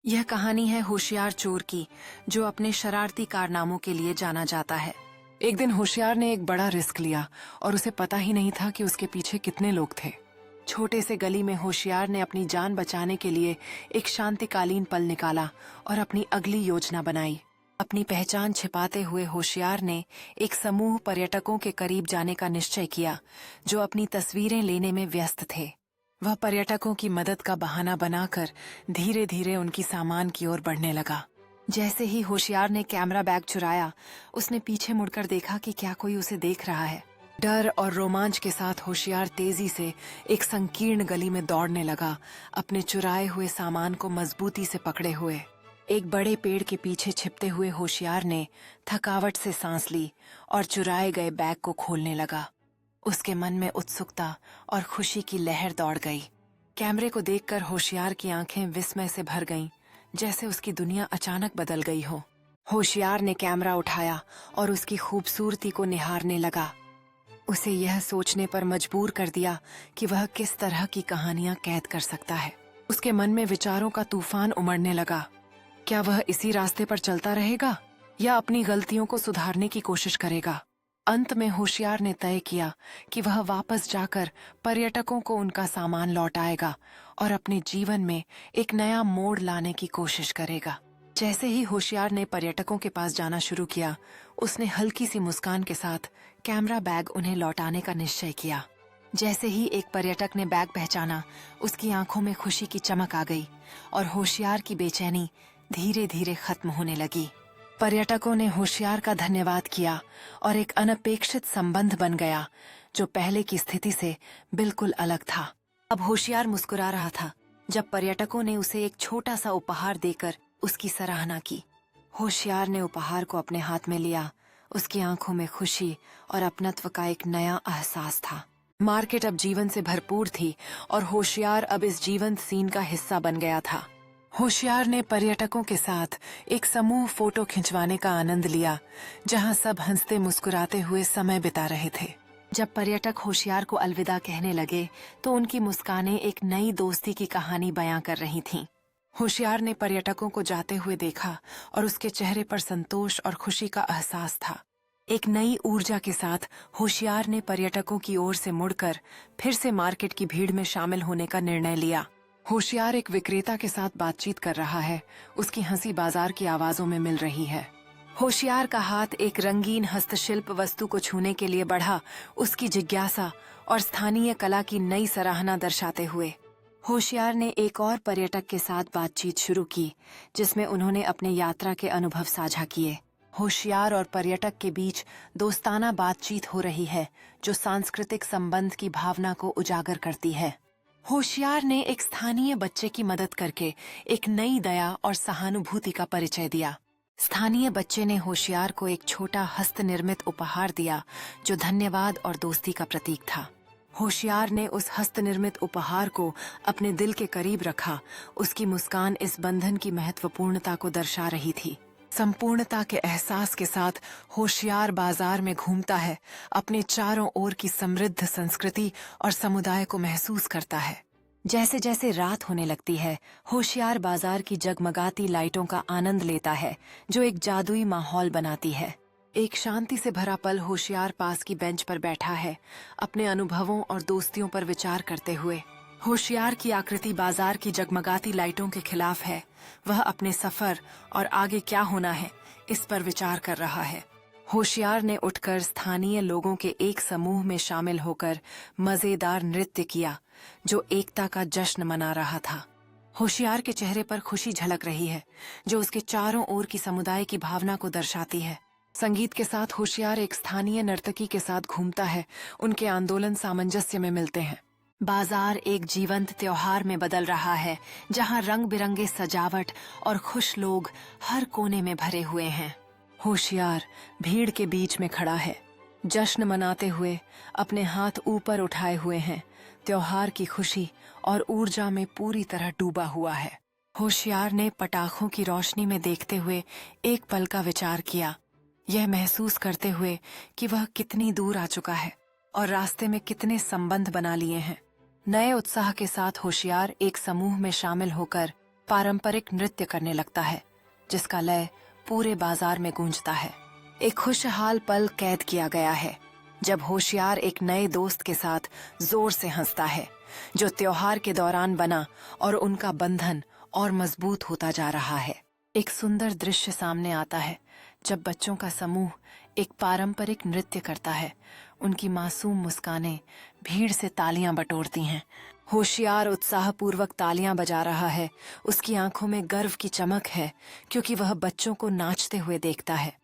यह कहानी है होशियार चोर की, जो अपने शरारती कारनामों के लिए जाना जाता है। एक दिन होशियार ने एक बड़ा रिस्क लिया और उसे पता ही नहीं था कि उसके पीछे कितने लोग थे। छोटे से गली में होशियार ने अपनी जान बचाने के लिए एक शांतिकालीन पल निकाला और अपनी अगली योजना बनाई। अपनी पहचान छिपाते हुए होशियार ने एक समूह पर्यटकों के करीब जाने का निश्चय किया, जो अपनी तस्वीरें लेने में व्यस्त थे। वह पर्यटकों की मदद का बहाना बनाकर धीरे धीरे उनकी सामान की ओर बढ़ने लगा। जैसे ही होशियार ने कैमरा बैग चुराया, उसने पीछे मुड़कर देखा कि क्या कोई उसे देख रहा है। डर और रोमांच के साथ होशियार तेजी से एक संकीर्ण गली में दौड़ने लगा, अपने चुराए हुए सामान को मजबूती से पकड़े हुए। एक बड़े पेड़ के पीछे छिपते हुए होशियार ने थकावट से सांस ली और चुराए गए बैग को खोलने लगा। उसके मन में उत्सुकता और खुशी की लहर दौड़ गई। कैमरे को देखकर होशियार की आंखें विस्मय से भर गईं, जैसे उसकी दुनिया अचानक बदल गई हो। होशियार ने कैमरा उठाया और उसकी खूबसूरती को निहारने लगा। उसे यह सोचने पर मजबूर कर दिया कि वह किस तरह की कहानियां कैद कर सकता है। उसके मन में विचारों का तूफान उमड़ने लगा। क्या वह इसी रास्ते पर चलता रहेगा या अपनी गलतियों को सुधारने की कोशिश करेगा? अंत में होशियार ने तय किया कि वह वापस जाकर पर्यटकों को उनका सामान लौटाएगा और अपने जीवन में एक नया मोड़ लाने की कोशिश करेगा। जैसे ही होशियार ने पर्यटकों के पास जाना शुरू किया, उसने हल्की सी मुस्कान के साथ कैमरा बैग उन्हें लौटाने का निश्चय किया। जैसे ही एक पर्यटक ने बैग पहचाना, उसकी आंखों में खुशी की चमक आ गई और होशियार की बेचैनी धीरे धीरे खत्म होने लगी। पर्यटकों ने होशियार का धन्यवाद किया और एक अनपेक्षित संबंध बन गया, जो पहले की स्थिति से बिल्कुल अलग था। अब होशियार मुस्कुरा रहा था जब पर्यटकों ने उसे एक छोटा सा उपहार देकर उसकी सराहना की। होशियार ने उपहार को अपने हाथ में लिया। उसकी आंखों में खुशी और अपनत्व का एक नया एहसास था। मार्केट अब जीवन से भरपूर थी और होशियार अब इस जीवंत सीन का हिस्सा बन गया था। होशियार ने पर्यटकों के साथ एक समूह फोटो खिंचवाने का आनंद लिया, जहां सब हंसते मुस्कुराते हुए समय बिता रहे थे। जब पर्यटक होशियार को अलविदा कहने लगे, तो उनकी मुस्कानें एक नई दोस्ती की कहानी बयां कर रही थीं। होशियार ने पर्यटकों को जाते हुए देखा और उसके चेहरे पर संतोष और खुशी का एहसास था। एक नई ऊर्जा के साथ होशियार ने पर्यटकों की ओर से मुड़कर फिर से मार्केट की भीड़ में शामिल होने का निर्णय लिया। होशियार एक विक्रेता के साथ बातचीत कर रहा है। उसकी हंसी बाजार की आवाजों में मिल रही है। होशियार का हाथ एक रंगीन हस्तशिल्प वस्तु को छूने के लिए बढ़ा, उसकी जिज्ञासा और स्थानीय कला की नई सराहना दर्शाते हुए। होशियार ने एक और पर्यटक के साथ बातचीत शुरू की, जिसमें उन्होंने अपने यात्रा के अनुभव साझा किए। होशियार और पर्यटक के बीच दोस्ताना बातचीत हो रही है, जो सांस्कृतिक संबंध की भावना को उजागर करती है। होशियार ने एक स्थानीय बच्चे की मदद करके एक नई दया और सहानुभूति का परिचय दिया। स्थानीय बच्चे ने होशियार को एक छोटा हस्त निर्मित उपहार दिया, जो धन्यवाद और दोस्ती का प्रतीक था। होशियार ने उस हस्त निर्मित उपहार को अपने दिल के करीब रखा। उसकी मुस्कान इस बंधन की महत्वपूर्णता को दर्शा रही थी। संपूर्णता के एहसास के साथ होशियार बाजार में घूमता है, अपने चारों ओर की समृद्ध संस्कृति और समुदाय को महसूस करता है। जैसे जैसे रात होने लगती है, होशियार बाजार की जगमगाती लाइटों का आनंद लेता है, जो एक जादुई माहौल बनाती है। एक शांति से भरा पल होशियार पास की बेंच पर बैठा है, अपने अनुभवों और दोस्तियों पर विचार करते हुए। होशियार की आकृति बाजार की जगमगाती लाइटों के खिलाफ है। वह अपने सफर और आगे क्या होना है, इस पर विचार कर रहा है। होशियार ने उठकर स्थानीय लोगों के एक समूह में शामिल होकर मजेदार नृत्य किया, जो एकता का जश्न मना रहा था। होशियार के चेहरे पर खुशी झलक रही है, जो उसके चारों ओर की समुदाय की भावना को दर्शाती है। संगीत के साथ होशियार एक स्थानीय नर्तकी के साथ घूमता है। उनके आंदोलन सामंजस्य में मिलते हैं। बाजार एक जीवंत त्योहार में बदल रहा है, जहां रंग बिरंगे सजावट और खुश लोग हर कोने में भरे हुए हैं। होशियार भीड़ के बीच में खड़ा है, जश्न मनाते हुए अपने हाथ ऊपर उठाए हुए हैं। त्योहार की खुशी और ऊर्जा में पूरी तरह डूबा हुआ है। होशियार ने पटाखों की रोशनी में देखते हुए एक पल का विचार किया, यह महसूस करते हुए कि वह कितनी दूर आ चुका है और रास्ते में कितने संबंध बना लिए हैं। नए उत्साह के साथ होशियार एक समूह में शामिल होकर पारंपरिक नृत्य करने लगता है, जिसका लय पूरे बाजार में गूंजता है। एक खुशहाल पल कैद किया गया है जब होशियार एक नए दोस्त के साथ जोर से हंसता है, जो त्योहार के दौरान बना और उनका बंधन और मजबूत होता जा रहा है। एक सुंदर दृश्य सामने आता है जब बच्चों का समूह एक पारंपरिक नृत्य करता है। उनकी मासूम मुस्कानें भीड़ से तालियां बटोरती हैं। होशियार उत्साहपूर्वक तालियां बजा रहा है। उसकी आंखों में गर्व की चमक है, क्योंकि वह बच्चों को नाचते हुए देखता है।